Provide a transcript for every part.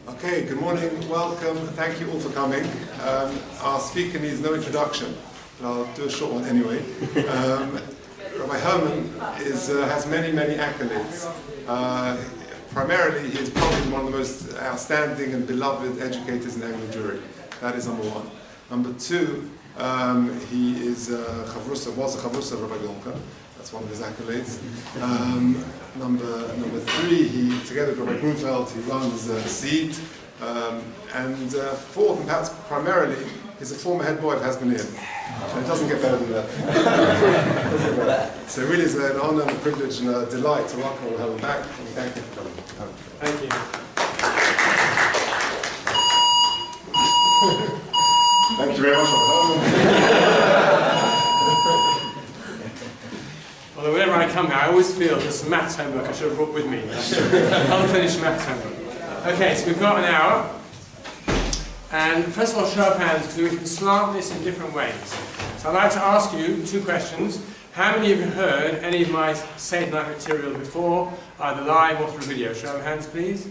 Okay, good morning, welcome, thank you all for coming. Our speaker needs no introduction, but I'll do a short one anyway. Rabbi Herman has many accolades. Primarily, he is probably one of the most outstanding and beloved educators in Anglo Jewry. That is number one. Number two, he is was a Chavrusa of Rabbi Gonka. That's one of his accolades. Number three, he, together with Rabbi Grunfeld, he runs Seed. And fourth, and perhaps primarily, he's a former head boy of Hasmonean. And it doesn't get better than that. So it really is an honor and a privilege and a delight to welcome Herman back. And thank you for coming. Thank you. Thank you very much, Herman. Although whenever I come here, I always feel there's some maths homework I should have brought with me. Unfinished maths homework. Okay, so we've got an hour. And first of all, show of hands, because we can slant this in different ways. So I'd like to ask you two questions. How many of you heard any of my Seder night material before, either live or through video? Show of hands, please.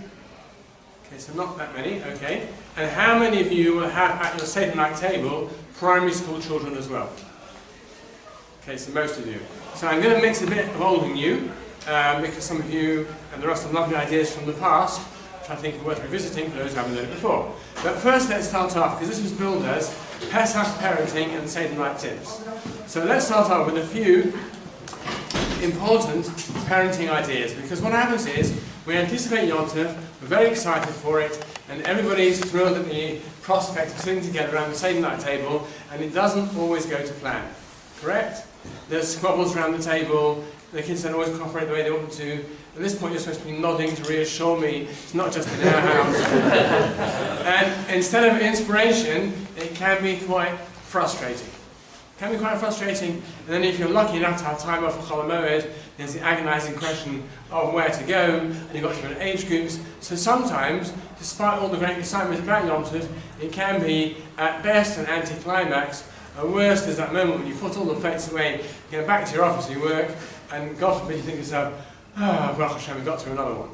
Okay, so not that many, okay. And how many of you will have at your Seder night table primary school children as well? Okay, so most of you. So I'm going to mix a bit of old and new, because some of you, and there are some lovely ideas from the past, which I think are worth revisiting for those who haven't learned it before. But first let's start off, because this was billed as Pesach parenting and Seder night tips. So let's start off with a few important parenting ideas, because what happens is, we anticipate Yom Tov, we're very excited for it, and everybody's thrilled at the prospect of sitting together around the Seder night table, and it doesn't always go to plan. Correct? There's squabbles around the table, the kids don't always cooperate the way they want them to. At this point you're supposed to be nodding to reassure me it's not just in our house. And instead of inspiration, it can be quite frustrating. And then if you're lucky enough to have time off for Chol HaMoed, there's the agonizing question of where to go, and you've got different age groups. So sometimes, despite all the great excitement about Yom Tov, it can be, at best, an anticlimax. At worst, there's that moment when you put all the plates away, you go back to your office and you work, and God forbid you think to yourself, Baruch Hashem, we got through another one.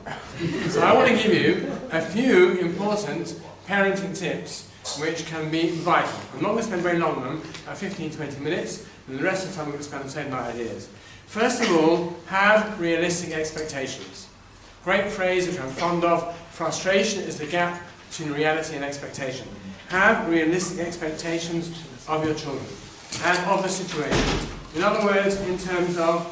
So I want to give you a few important parenting tips which can be vital. I'm not going to spend very long on them, about 15-20 minutes, and the rest of the time I'm going to spend on Seder night ideas. First of all, have realistic expectations. Great phrase which I'm fond of, frustration is the gap between reality and expectation. Have realistic expectations of your children and of the situation. In other words, in terms of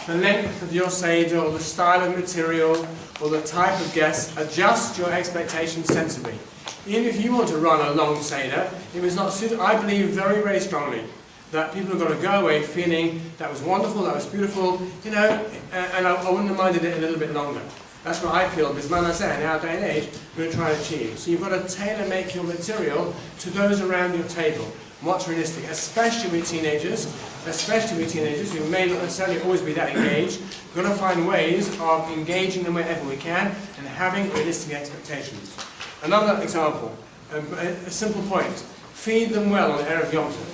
the length of your Seder, or the style of material, or the type of guests, adjust your expectations sensibly. Even if you want to run a long Seder, if it's not suited, I believe very strongly that people have got to go away feeling that was wonderful, that was beautiful, you know, and I wouldn't have minded it a little bit longer. That's what I feel, because, man, I say, in our day and age, we're going to try and achieve. So you've got to tailor-make your material to those around your table. What's realistic, especially with teenagers who may not necessarily always be that engaged. We've got to find ways of engaging them wherever we can and having realistic expectations. Another example, a simple point, feed them well on Erev Yom Tov.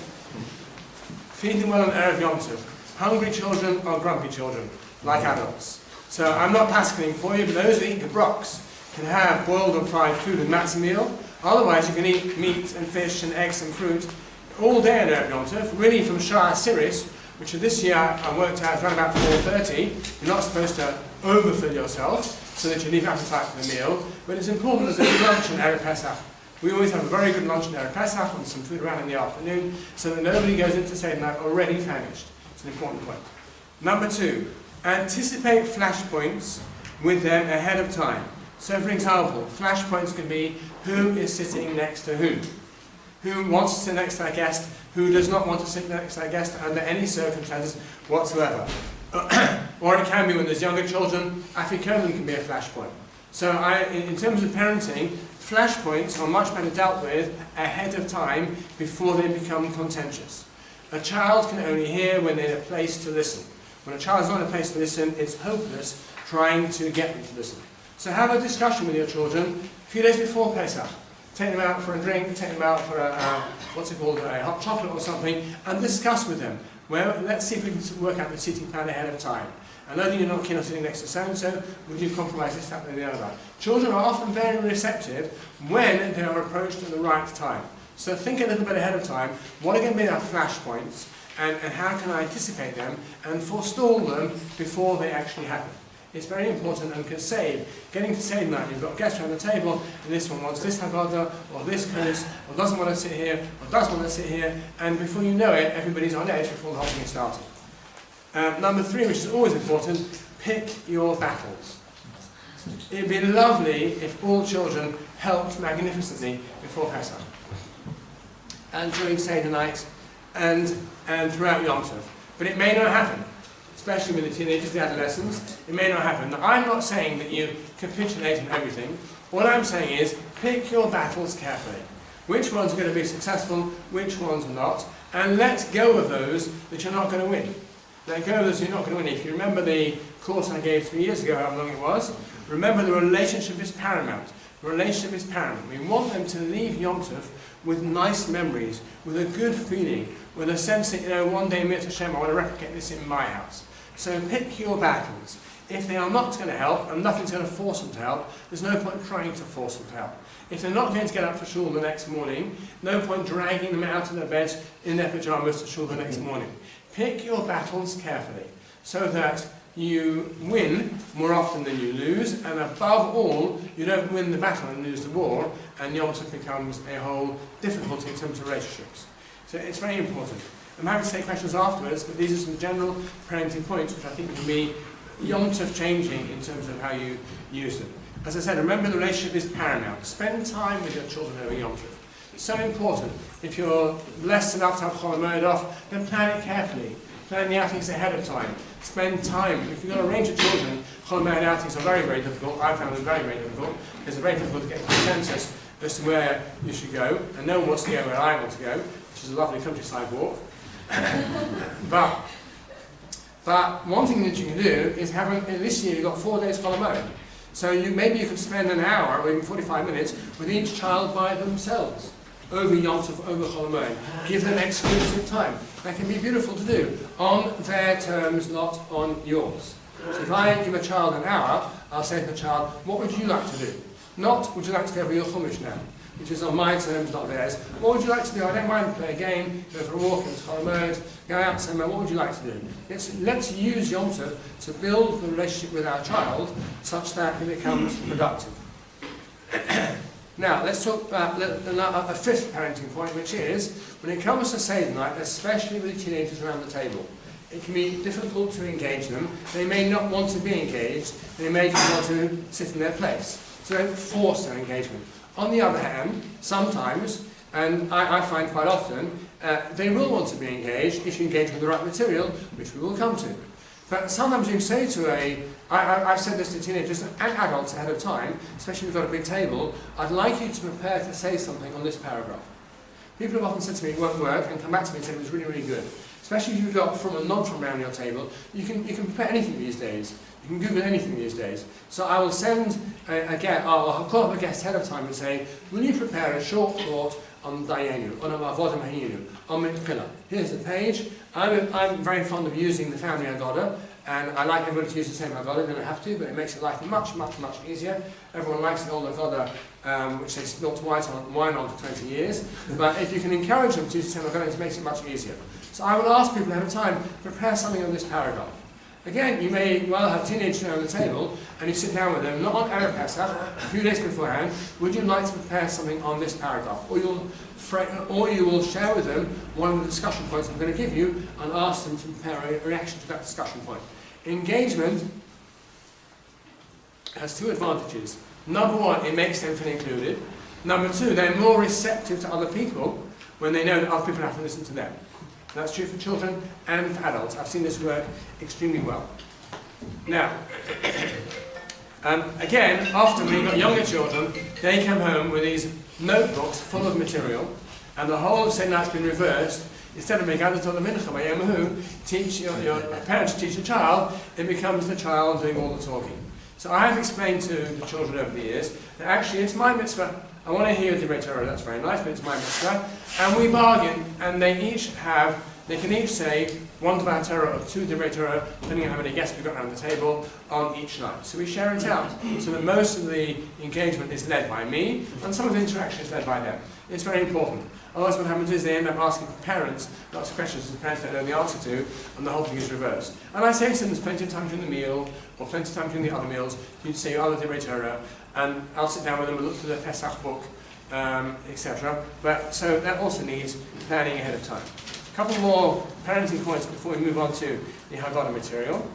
Feed them well on Erev Yom Tov. Hungry children are grumpy children, like adults. So I'm not pascaling for you, but those who eat the brocks can have boiled and fried food and matzah meal. Otherwise you can eat meat and fish and eggs and fruit all day on Erev Yom Tov, really from Shah Siris, which this year I worked out around about 4:30. You're not supposed to overfill yourself so that you leave appetite for the meal, but it's important as a good lunch on Erev Pesach. We always have a very good lunch on Erev Pesach and some food around in the afternoon, so that nobody goes into Seder night already famished. It's an important point. Number two, anticipate flashpoints with them ahead of time. So for example, flashpoints can be who is sitting next to who wants to sit next to a guest, who does not want to sit next to a guest under any circumstances whatsoever. Or it can be when there's younger children, afikomen can be a flashpoint. So in terms of parenting, flashpoints are much better dealt with ahead of time before they become contentious. A child can only hear when they're in a place to listen. When a child is not in a place to listen, it's hopeless trying to get them to listen. So have a discussion with your children a few days before Pesach. Take them out for a drink, take them out for a hot chocolate or something, and discuss with them. Well, let's see if we can work out the seating plan ahead of time. I know that you're not keen on sitting next to so-and-so, would you compromise this, that, and the other? Children are often very receptive when they are approached at the right time. So think a little bit ahead of time, what are going to be our flashpoints, and how can I anticipate them and forestall them before they actually happen. It's very important and can save. Getting to Seder night, you've got guests around the table, and this one wants this Haggadah, or this course, or doesn't want to sit here, or does want to sit here, and before you know it, everybody's on edge before the whole thing started. Number 3, which is always important, pick your battles. It'd be lovely if all children helped magnificently before Pesach, and during Seder night, and throughout Yom Tov. But it may not happen, especially with the teenagers, the adolescents. It may not happen. Now, I'm not saying that you capitulate on everything. What I'm saying is, pick your battles carefully. Which ones are going to be successful, which ones are not, and let go of those that you're not going to win. Let go of those you're not going to win. If you remember the course I gave 3 years ago, how long it was, remember the relationship is paramount. The relationship is paramount. We want them to leave Yom Tov with nice memories, with a good feeling, with a sense that, one day, Mir Hashem, I want to replicate this in my house. So pick your battles. If they are not going to help, and nothing's going to force them to help, there's no point trying to force them to help. If they're not going to get up for shul the next morning, no point dragging them out of their beds in their pajamas to shul the next morning. Pick your battles carefully, so that you win more often than you lose, and above all, you don't win the battle and lose the war, and Yom Tov becomes a whole difficulty in terms of relationships. So it's very important. I'm happy to take questions afterwards, but these are some general parenting points which I think can be Yom Tov changing in terms of how you use them. As I said, remember the relationship is paramount. Spend time with your children over Yom Tov. So important. If you're blessed enough to have Chol Hamoed off, then plan it carefully. Plan the outings ahead of time. Spend time. If you've got a range of children, Chol Hamoed outings are very, very difficult. I found them very, very difficult. It's very difficult to get consensus as to where you should go, and no one wants to go where I want to go, which is a lovely countryside walk. But one thing that you can do is this year you've got 4 days Chol Hamoed. So maybe you could spend an hour or even 45 minutes with each child by themselves over Yom Tov, over Chol Hamoed. Give them exclusive time. That can be beautiful to do on their terms, not on yours. So if I give a child an hour, I'll say to the child, what would you like to do? Not, would you like to go over your Chumash now? Which is on my terms, not theirs. What would you like to do? I don't mind play a game, go for a walk, into Chol Hamoed, go out somewhere. What would you like to do? Let's use Yom Tov to build the relationship with our child such that it becomes productive. Now, let's talk about a fifth parenting point, which is, when it comes to Seder night, especially with the teenagers around the table, it can be difficult to engage them. They may not want to be engaged. They may just want to sit in their place. So don't force their engagement. On the other hand, sometimes, and I find quite often, they will want to be engaged if you engage with the right material, which we will come to. But sometimes you can say to I've said this to teenagers and adults ahead of time, especially if we've got a big table, I'd like you to prepare to say something on this paragraph. People have often said to me, it won't work, and come back to me and say it was really, really good. Especially if you've got from and non from around your table, you can prepare anything these days. You can Google anything these days. So I will send I'll call up a guest ahead of time and say, will you prepare a short thought on Dayenu, on Avodim Hayinu, on Mikpila? Here's the page. I'm very fond of using the family Haggadah, and I like everybody to use the same Haggadah. They don't have to, but it makes life much, much, much easier. Everyone likes the old Haggadah, which they spilt wine on for 20 years. But if you can encourage them to use the same Haggadah, it makes it much easier. So I will ask people ahead of time, prepare something on this paragraph. Again, you may well have teenagers around the table, and you sit down with them, not on Erev Pesach, a few days beforehand. Would you like to prepare something on this paragraph? Or you will share with them one of the discussion points I'm going to give you, and ask them to prepare a reaction to that discussion point. Engagement has two advantages. Number one, it makes them feel included. Number two, they're more receptive to other people when they know that other people have to listen to them. That's true for children and for adults. I've seen this work extremely well. Now, again, often when you've got younger children, they come home with these notebooks full of material, and the whole of Seder night's been reversed. Instead of making Adatot Mincha by Yemahu, teach your parents teach a child, it becomes the child doing all the talking. So I have explained to the children over the years that actually it's my mitzvah. I want to hear the Divrei Torah, that's very nice, but it's my mitzvah. And we bargain, and they each have they can each say one Dvar Torah or two Divrei Torah, depending on how many guests we've got around the table, on each night. So we share it out, so that most of the engagement is led by me, and some of the interaction is led by them. It's very important. Otherwise what happens is they end up asking parents lots of questions that parents don't know the answer to, and the whole thing is reversed. And I say to them, there's plenty of time during the meal, or plenty of time during the other meals, you'd say your other Divrei Torah, and I'll sit down with them and look through their Pesach book, etc. But so that also needs planning ahead of time. A couple more parenting points before we move on to the Haggadah material.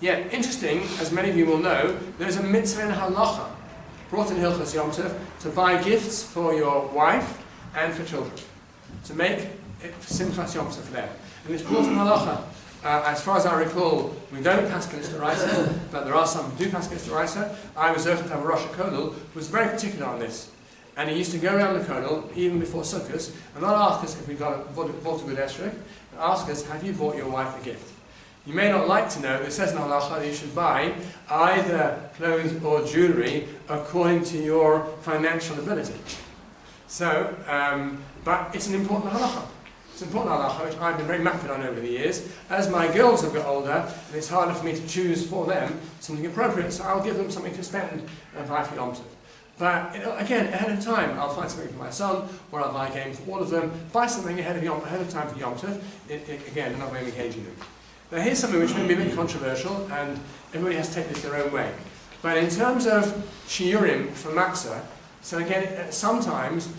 Yeah, interesting, as many of you will know, there's a mitzvah in halacha, brought in Hilchos Yom Tov, to buy gifts for your wife and for children, to make it Simchas Yom Tov for them. And it's brought in halacha. As far as I recall, we don't pass against the Raisa, but there are some who do pass against the Raisa. I was certain to have a Rosh Kodel, who was very particular on this. And he used to go around the Kodel, even before Sukkot, and not ask us if we bought a good esrog, but ask us, have you bought your wife a gift? You may not like to know, but it says in halacha that you should buy either clothes or jewellery according to your financial ability. So, but it's an important halacha. It's an important halacha, which I've been very mapped on over the years. As my girls have got older, and it's harder for me to choose for them something appropriate, so I'll give them something to spend and buy for Yom Tov. But again, ahead of time, I'll find something for my son, or I'll buy a game for all of them, buy something ahead of time for Yom Tov, again, another way of engaging them. Now here's something which may be a bit controversial, and everybody has to take this their own way. But in terms of shiurim for matzah, so again, sometimes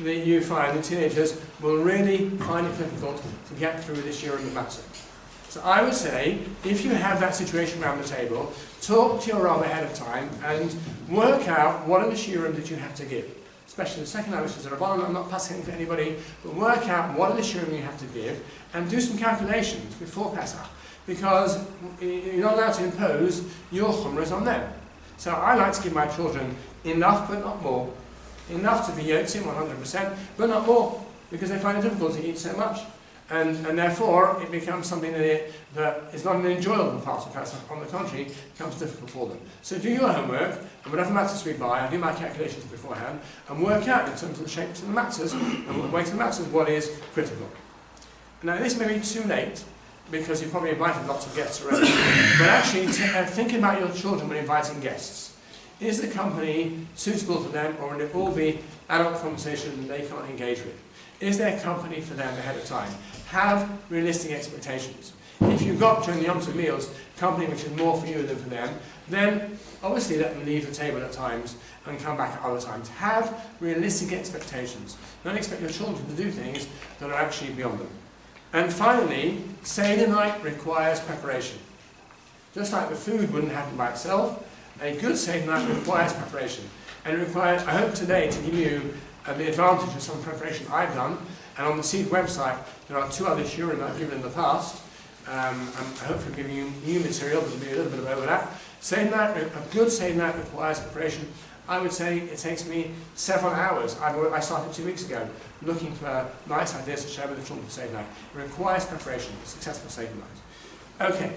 you find the teenagers will really find it difficult to get through this shiurim of matzah. So I would say, if you have that situation around the table, talk to your Rabbi ahead of time and work out what are the shiurim that you have to give. Especially the second night, which is a Rabbi, I'm not passing for anybody, but work out what are the shiurim you have to give and do some calculations before Pesach. Because you're not allowed to impose your chumras on them. So I like to give my children enough but not more. Enough to be yotzim 100%, but not more, because they find it difficult to eat so much. And therefore, it becomes something that is not an enjoyable part of Pesach. On the contrary, it becomes difficult for them. So do your homework, and whatever matzahs we buy, I do my calculations beforehand, and work out in terms of the shapes of the matzahs, and the weight of the matzahs, what is critical. Now this may be too late, because you've probably invited lots of guests already, but actually think about your children when inviting guests. Is the company suitable for them, or will it all be adult conversation that they can't engage with? Is there company for them ahead of time? Have realistic expectations. If you've got during the Yom Tov meals company which is more for you than for them, then obviously let them leave the table at times and come back at other times. Have realistic expectations. Don't expect your children to do things that are actually beyond them. And finally, Seder night requires preparation. Just like the food wouldn't happen by itself, a good Seder night requires preparation. And it requires, I hope today to give you the advantage of some preparation I've done. And on the Seed website, there are 2 other shiurim I've given in the past. I'm hopefully giving you new material, but there'll be a little bit of overlap. Seder night, a good Seder night requires preparation. I would say it takes me several hours. I started 2 weeks ago looking for nice ideas to share with the children for Seder night. It requires preparation for successful Seder night. Okay,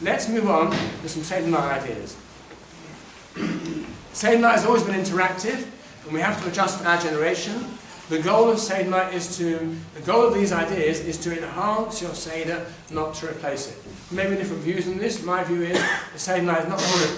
let's move on to some Seder night ideas. Seder night has always been interactive, and we have to adjust for our generation. The goal of Seder night the goal of these ideas is to enhance your Seder, not to replace it. Maybe different views on this. My view is the Seder night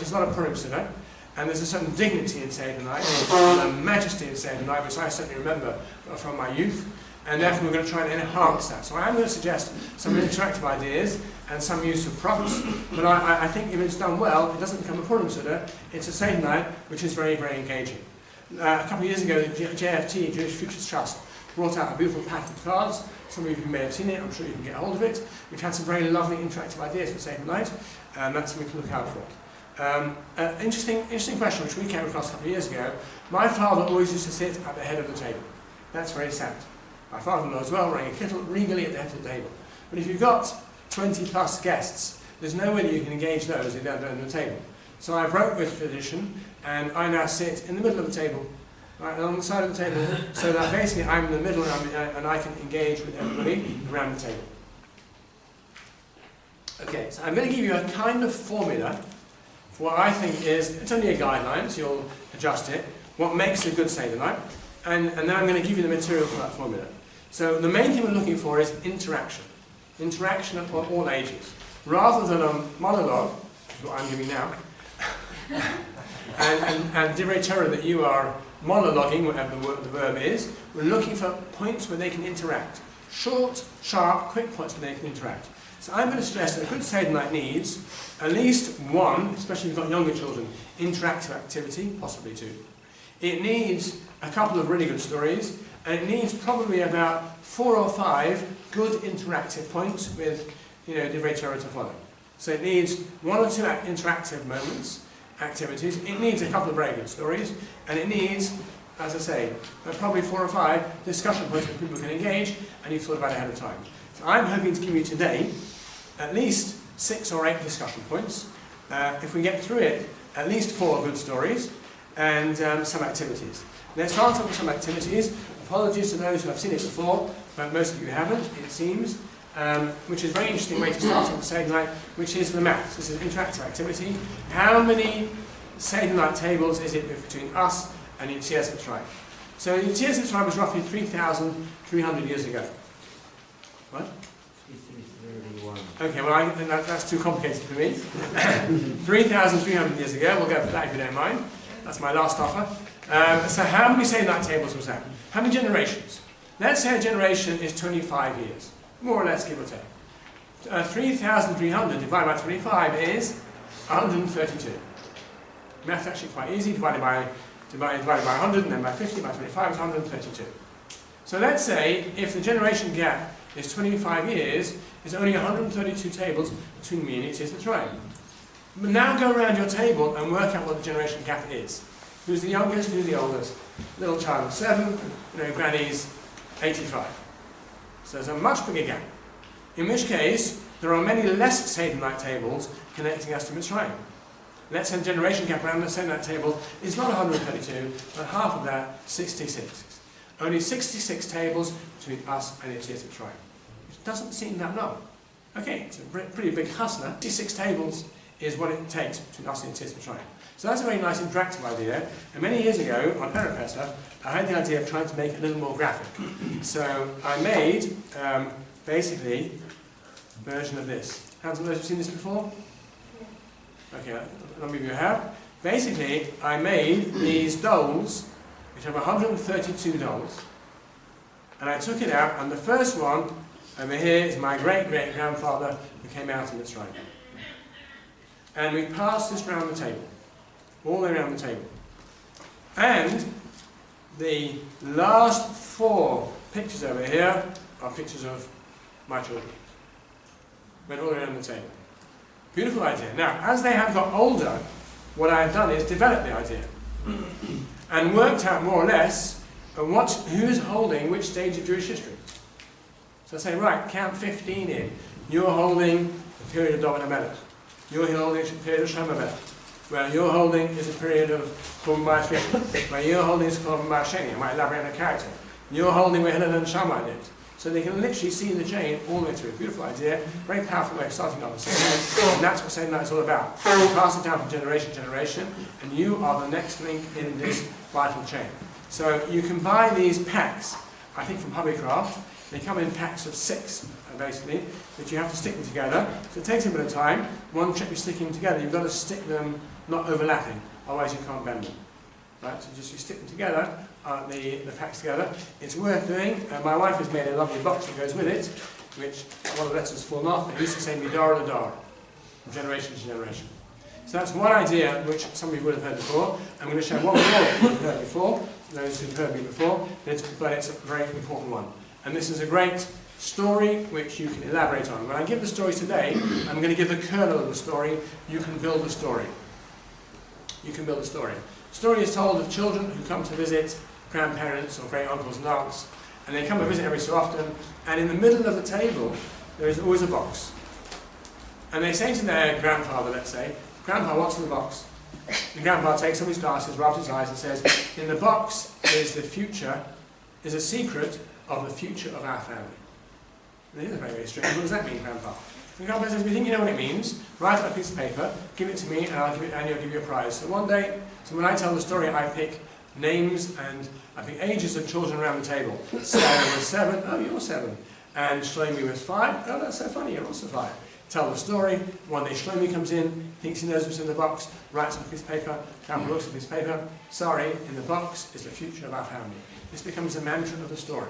is not a Purim Seder. And there's a certain dignity in Seder night, and a majesty in Seder night, which I certainly remember from my youth, and therefore we're going to try and enhance that. So I am going to suggest some interactive ideas and some use of props, but I think if it's done well, it doesn't become a Purim Seder, it's a Seder night which is very, very engaging. A couple of years ago, the JFT, Jewish Futures Trust, brought out a beautiful pack of cards. Some of you may have seen it, I'm sure you can get hold of it, which had some very lovely interactive ideas for Seder night, and that's something to look out for. Interesting question which we came across a couple of years ago. My father always used to sit at the head of the table. That's very sad. My father-in-law as well, running a kettle regally at the head of the table. But if you've got 20 plus guests, there's no way that you can engage those if they're at the table. So I broke with tradition, and I now sit in the middle of the table, right along the side of the table, so that basically I'm in the middle and I can engage with everybody around the table. Okay, so I'm going to give you a kind of formula for what I think is, it's only a guideline, so you'll adjust it, what makes a good Seder night. and then I'm going to give you the material for that formula. So the main thing we're looking for is interaction. Interaction at all ages. Rather than a monologue, which is what I'm giving now, and divrei Torah that you are monologuing, whatever the verb is, we're looking for points where they can interact. Short, sharp, quick points where they can interact. So I'm going to suggest that a good Seder night needs at least one, especially if you've got younger children, interactive activity, possibly two. It needs a couple of really good stories, and it needs probably about 4 or 5 good interactive points with, divrei Torah to follow. So it needs 1 or 2 interactive moments, activities. It needs a couple of very good stories, and it needs, as I say, probably 4 or 5 discussion points where people can engage, and you've thought about it ahead of time. So I'm hoping to give you today at least 6 or 8 discussion points. If we get through it, at least 4 good stories, and some activities. Let's start off with some activities. Apologies to those who have seen it before, but most of you haven't, it seems, which is a very interesting way to start off the Seder night, which is the maths. This is an interactive activity. How many Seder night tables is it between us and Yetzias Mitzrayim? So Yetzias Mitzrayim was roughly 3,300 years ago. What? 331. Okay, well that's too complicated for me. 3,300 years ago, we'll go for that if you don't mind. That's my last offer. So how many Seder night tables was that? How many generations? Let's say a generation is 25 years, more or less, give or take. 3,300 divided by 25 is 132. Math's actually quite easy. Divided by 100 and then by 50 by 25 is 132. So let's say if the generation gap is 25 years, there's only 132 tables between me and Yetzias Mitzrayim. But now go around your table and work out what the generation gap is. Who's the youngest, who's the oldest? Little child of 7, granny's 85. So there's a much bigger gap. In which case, there are many less Seder night tables connecting us to Mitzrayim. Let's say the generation gap around the Seder night table is not 132, but half of that, 66. Only 66 tables between us and Yetzias Mitzrayim. Which doesn't seem that long. Okay, it's a pretty big chasna. 66 tables is what it takes between us and Yetzias Mitzrayim. So that's a very nice interactive idea. And many years ago, on Pesach, I had the idea of trying to make it a little more graphic. So I made, basically, a version of this. Have you seen this before? Okay, a number of you have. Basically, I made these dolls, which have 132 dolls. And I took it out, and the first one over here is my great-great-grandfather who came out in Mitzrayim. And we passed this round the table. All the way around the table. And the last 4 pictures over here are pictures of my children. Went all around the table. Beautiful idea. Now, as they have got older, what I have done is develop the idea. And worked out more or less who's holding which stage of Jewish history. So I say, right, count 15 in. You're holding the period of David HaMelech. You're holding the period of Shlomo HaMelech. Where you're holding is a period of Churban Bayis Rishon. Where you're holding is Churban Bayis Sheni. I might elaborate on the character. You're holding where Hillel and Shammai lived. So they can literally see the chain all the way through. Beautiful idea, very powerful way of starting off the Seder night. And that's what Seder night is all about. You pass it down from generation to generation, and you are the next link in this vital chain. So you can buy these packs, I think from Hobbycraft. They come in packs of 6, basically, but you have to stick them together. So it takes a bit of time. One trick with sticking them together, you've got to stick them not overlapping, otherwise you can't bend them. Right? So just you stick them together, the packs together. It's worth doing. My wife has made a lovely box that goes with it, which one of the letters has fallen off. It used to say Midar Ladar, from generation to generation. So that's one idea which some of you would have heard before. I'm going to show one more that you've heard before, those who've heard me before, but it's a very important one. And this is a great story which you can elaborate on. When I give the story today, I'm going to give the kernel of the story. You can build the story. You can build a story. The story is told of children who come to visit grandparents or great uncles and aunts, and they come and visit every so often, and in the middle of the table there is always a box. And they say to their grandfather, let's say, "Grandpa, what's in the box?" And Grandpa takes off his glasses, rubs his eyes and says, "In the box is the future, is a secret of the future of our family." And it is very, very strange. What does that mean, Grandpa? And Grandpa says, "We think you know what it means. Write on a piece of paper, give it to me, and you'll give you a prize." So one day, when I tell the story, I pick names and I think ages of children around the table. Sarah was 7, oh you're 7. And Shlomi was 5, oh that's so funny, you're also 5. Tell the story. One day Shlomi comes in, thinks he knows what's in the box, writes on a piece of paper, Grandpa looks at a piece of paper, sorry, in the box is the future of our family. This becomes the mantra of the story.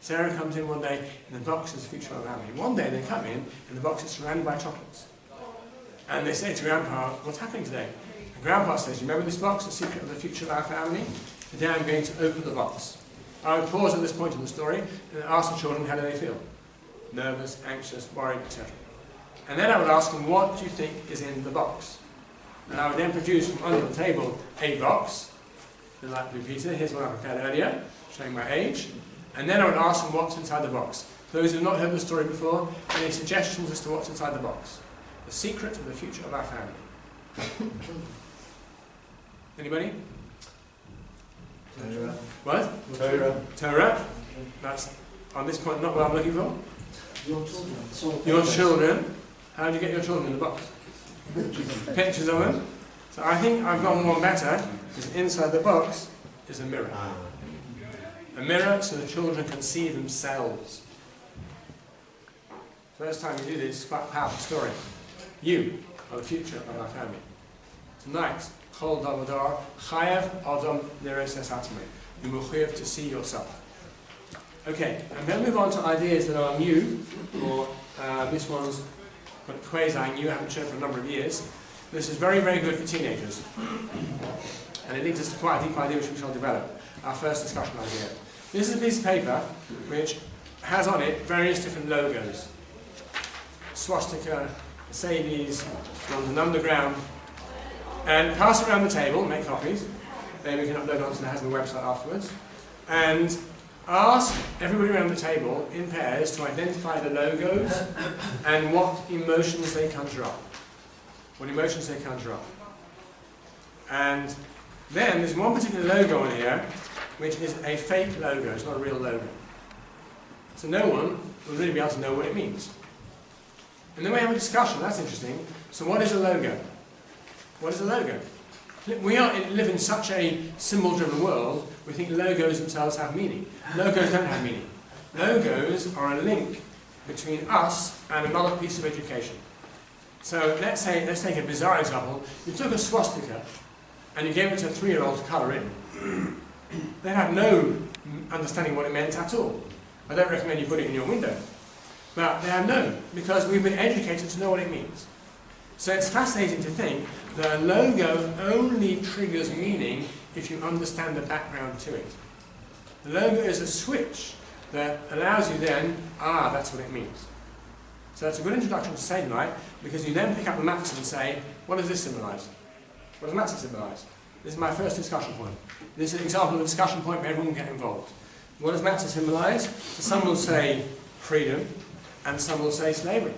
Sarah comes in one day, and the box is the future of our family. One day they come in, and the box is surrounded by chocolates. And they say to Grandpa, what's happening today? And Grandpa says, you remember this box, the secret of the future of our family? Today I'm going to open the box. I would pause at this point in the story and ask the children how do they feel. Nervous, anxious, worried, etc. And then I would ask them, what do you think is in the box? And I would then produce from under the table a box. Like Peter, here's one I prepared earlier, showing my age. And then I would ask them what's inside the box. For those who have not heard the story before, any suggestions as to what's inside the box? The secret of the future of our family. Anybody? Torah. What? Torah. Torah. That's, on this point, not what I'm looking for. Your children. Your children. How did you get your children in the box? Pictures of them. So I think I've gone one better, because inside the box is a mirror. A mirror so the children can see themselves. First time you do this, it's quite a powerful story. You are the future of our family. Tonight, Chol Davodar, Chayav Adam Nereses Atme. You will have to see yourself. Okay, I'm going to move on to ideas that are new, or this one's quasi-new, I haven't shown for a number of years. This is very, very good for teenagers. And it leads us to quite a deep idea which we shall develop. Our first discussion idea. This is a piece of paper which has on it various different logos. Swastika, Mercedes, London Underground. And pass it around the table, make copies. Then we can upload onto the Haslam website afterwards. And ask everybody around the table in pairs to identify the logos and what emotions they conjure up. What emotions they conjure up. And then there's one particular logo on here which is a fake logo, it's not a real logo. So no one will really be able to know what it means. And then we have a discussion, that's interesting. So what is a logo? What is a logo? We live in such a symbol-driven world, we think logos themselves have meaning. Logos don't have meaning. Logos are a link between us and another piece of education. So let's take a bizarre example. You took a swastika and you gave it to a 3-year-old to colour in. They have no understanding what it meant at all. I don't recommend you put it in your window. But they have known, because we've been educated to know what it means. So it's fascinating to think that a logo only triggers meaning if you understand the background to it. The logo is a switch that allows you then, that's what it means. So that's a good introduction to Seder night, because you then pick up the matzah and say, what does this symbolise? What does matzah symbolise? This is my first discussion point. This is an example of a discussion point where everyone can get involved. What does matzah symbolise? Some will say freedom, and some will say slavery.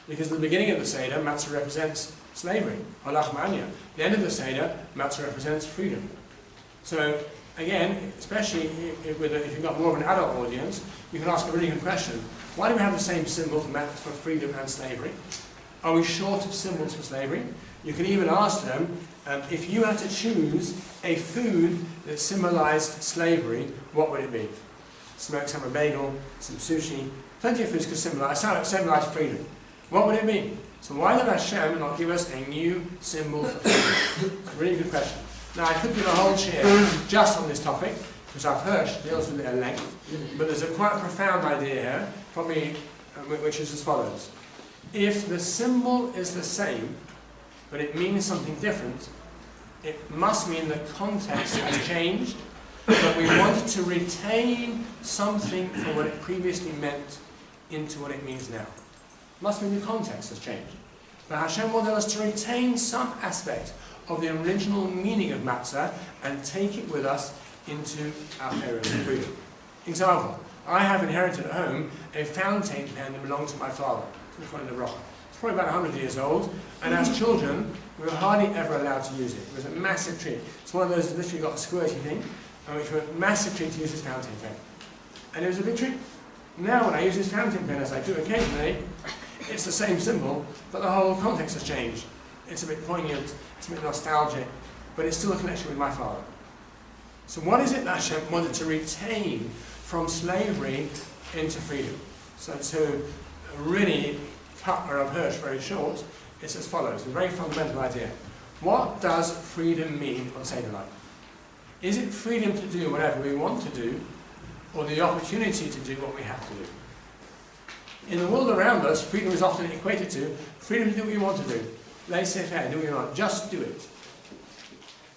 Because at the beginning of the Seder, matzah represents slavery, halach ma'anya. The end of the Seder, matzah represents freedom. So, again, especially if you've got more of an adult audience, you can ask a really good question. Why do we have the same symbol for freedom and slavery? Are we short of symbols for slavery? You can even ask them, if you had to choose a food that symbolized slavery, what would it be? Smoked salmon bagel, some sushi, plenty of foods could symbolize freedom. What would it be? So why did Hashem not give us a new symbol for freedom? It's a really good question. Now I could do a whole chair just on this topic, because our Hirsch deals with it at length, but there's a quite profound idea here, probably, which is as follows. If the symbol is the same, but it means something different, it must mean the context has changed, but we wanted to retain something from what it previously meant into what it means now. Must mean the context has changed. But Hashem wanted us to retain some aspect of the original meaning of matzah and take it with us into our period of freedom. Example, I have inherited at home a fountain pen that belonged to my father. It's probably about 100 years old, and as children, we were hardly ever allowed to use it. It was a massive treat. It's one of those that literally got a squirty thing, and which was a massive treat to use this fountain pen. And it was a big treat. Now when I use this fountain pen, as I do occasionally, it's the same symbol, but the whole context has changed. It's a bit poignant, it's a bit nostalgic, but it's still a connection with my father. So what is it that Hashem wanted to retain from slavery into freedom? So to really cut Rav Hirsch very short, it's as follows, a very fundamental idea. What does freedom mean on Seder night? Is it freedom to do whatever we want to do, or the opportunity to do what we have to do? In the world around us, freedom is often equated to freedom to do what you want to do. Laissez-faire, do what you want, just do it.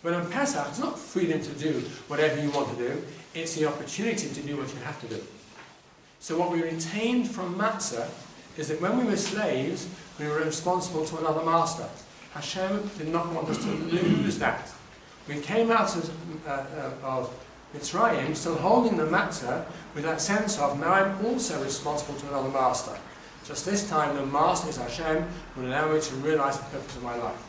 But on Pesach, it's not freedom to do whatever you want to do, it's the opportunity to do what you have to do. So what we retained from matzah is that when we were slaves, we were responsible to another master. Hashem did not want us to lose that. We came out of Mitzrayim still holding the matzah with that sense of, now I'm also responsible to another master. Just this time the master is Hashem, who will allow me to realize the purpose of my life.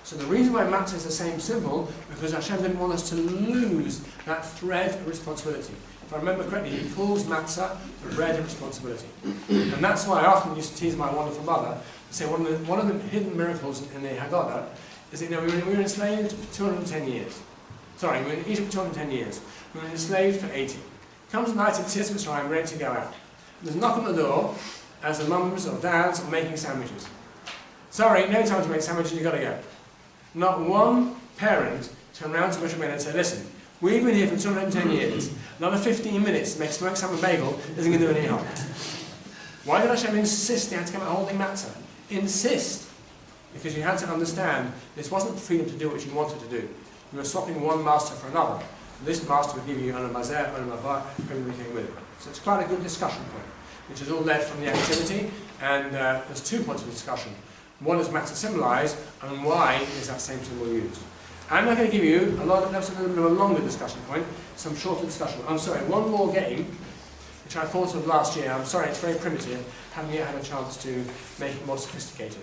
So the reason why matzah is the same symbol, because Hashem didn't want us to lose that thread of responsibility. If I remember correctly, he calls matzah the bread of responsibility. And that's why I often used to tease my wonderful mother, say one of the hidden miracles in the Haggadah is that we were enslaved for 210 years. Sorry, we were in Egypt for 210 years. We were enslaved for 80. Comes the night in Mitzrayim, ready to go out. There's a knock on the door as the mums or dads are making sandwiches. Sorry, no time to make sandwiches, you've got to go. Not one parent turned around to Moshe and said, listen, we've been here for 210 years. Another 15 minutes to make smoked salmon bagel isn't going to do any harm. Why did Hashem insist they had to come out holding matzah? Insist. Because you had to understand this wasn't freedom to do what you wanted to do. You were swapping one master for another. This master would give you an mazer, an mavar, everything with it. So it's quite a good discussion point, which is all led from the activity, and there's 2 points of discussion. What does matzah symbolize, and why is that same symbol used? I'm not going to give you that's a little bit of a longer discussion point, some shorter discussion. I'm sorry, one more game, which I thought of last year. I'm sorry, it's very primitive, haven't yet had a chance to make it more sophisticated.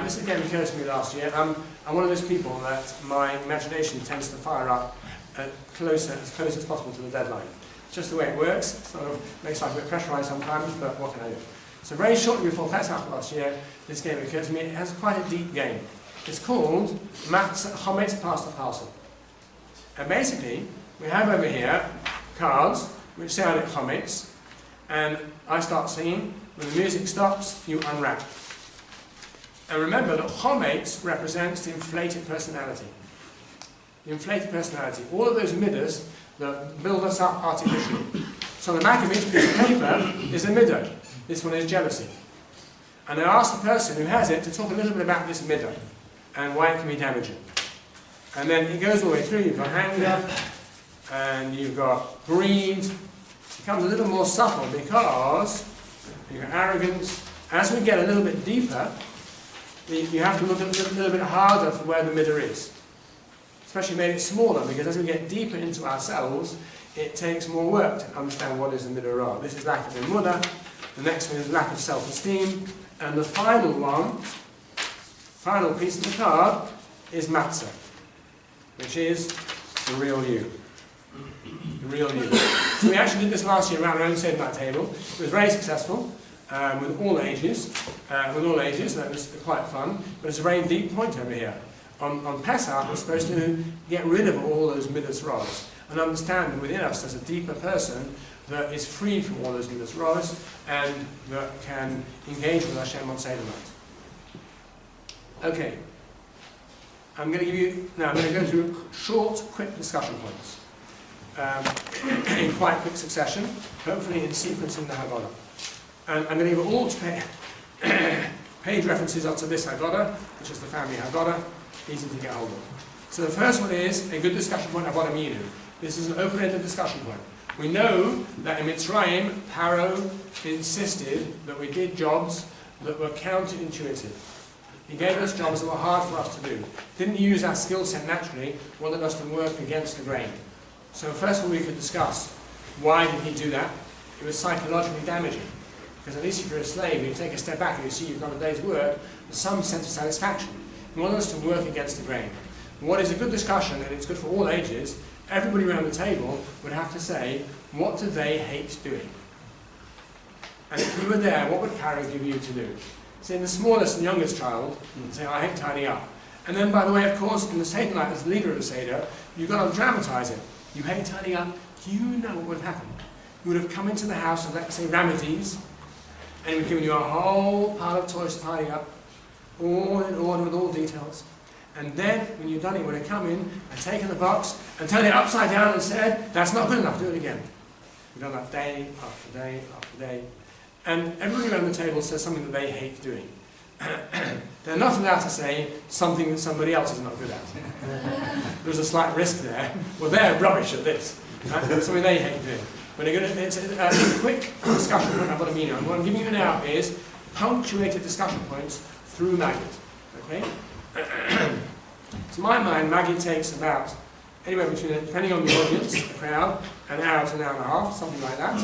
This again occurred to me last year. I'm one of those people that my imagination tends to fire up as close as possible to the deadline. It's just the way it works. It sort of makes life a bit pressurized sometimes, but what can I do? So very shortly before Pesach last year, this game occurred to me. It has quite a deep game. It's called Chometz Past the Parcel. And basically, we have over here cards which say on it Chometz, and I start singing. When the music stops, you unwrap. And remember that Chometz represents the inflated personality. The inflated personality. All of those midas that build us up artificially. So the back of each piece of paper is a midah. This one is jealousy. And I ask the person who has it to talk a little bit about this midah and why it can be damaging. And then it goes all the way through. You've got anger, and you've got greed. It becomes a little more subtle because you've got arrogance. As we get a little bit deeper, you have to look a little bit harder for where the midah is. Especially made it smaller, because as we get deeper into ourselves, it takes more work to understand what is the midah. This is lack of emunah. The next one is lack of self-esteem. And the final piece of the card, is matzah, which is the real you. The real you. So we actually did this last year around our own Seder night table. It was very successful. With all ages, that was quite fun, but it's a very deep point over here. On Pesach, we're supposed to get rid of all those midas rods and understand that within us there's a deeper person that is free from all those midas rods and that can engage with Hashem on Seder night. Okay, I'm going to go through short, quick discussion points in quite quick succession, hopefully in sequence in the Haggadah. And I'm going to give all page references up to this Haggadah, which is the family Haggadah, easy to get hold of. So the first one is a good discussion point about Aminu. This is an open-ended discussion point. We know that in Mitzrayim, Paro insisted that we did jobs that were counterintuitive. He gave us jobs that were hard for us to do. Didn't use our skill set naturally, wanted us to work against the grain. So first of all we could discuss, why did he do that? It was psychologically damaging. Because at least if you're a slave, you take a step back and you see you've done a day's work, there's some sense of satisfaction. He wanted us to work against the grain. And what is a good discussion, and it's good for all ages, everybody around the table would have to say, what do they hate doing? And if you were there, what would Paro give you to do? So in the smallest and youngest child, you'd say, I hate tidying up. And then, by the way, of course, in the Seder night, as the leader of the Seder, you've got to dramatize it. you hate tidying up, do you know what would have happened? You would have come into the house of, let's say, Ramades, and he would have given you a whole pile of toys to tidy up, all in order with all details. And then, when you've done it, you would have come in and taken the box and turned it upside down and said, that's not good enough, do it again. You've done that day after day after day. And everybody around the table says something that they hate doing. They're not allowed to say something that somebody else is not good at. There's a slight risk there. Well, they're rubbish at this. That's something they hate doing. But it's a quick discussion point about what I mean. And what I'm giving you now is punctuated discussion points through Magid. Okay? To my mind, Magid takes about anywhere between, depending on the audience, the crowd, an hour to an hour and a half, something like that.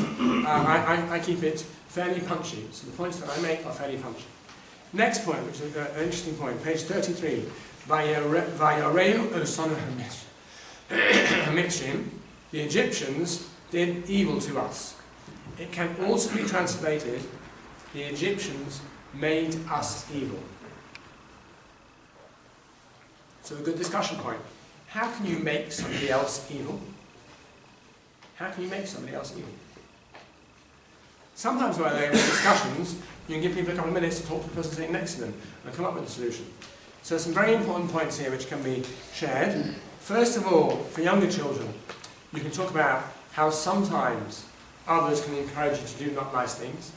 I keep it fairly punchy. So the points that I make are fairly punchy. Next point, which is an interesting point, page 33. Vayareu osonu hamitzrim, the Egyptians did evil to us. It can also be translated, the Egyptians made us evil. So a good discussion point. How can you make somebody else evil? How can you make somebody else evil? Sometimes while they're in discussions, you can give people a couple of minutes to talk to the person sitting next to them and come up with a solution. So some very important points here which can be shared. First of all, for younger children, you can talk about how sometimes others can encourage you to do not nice things,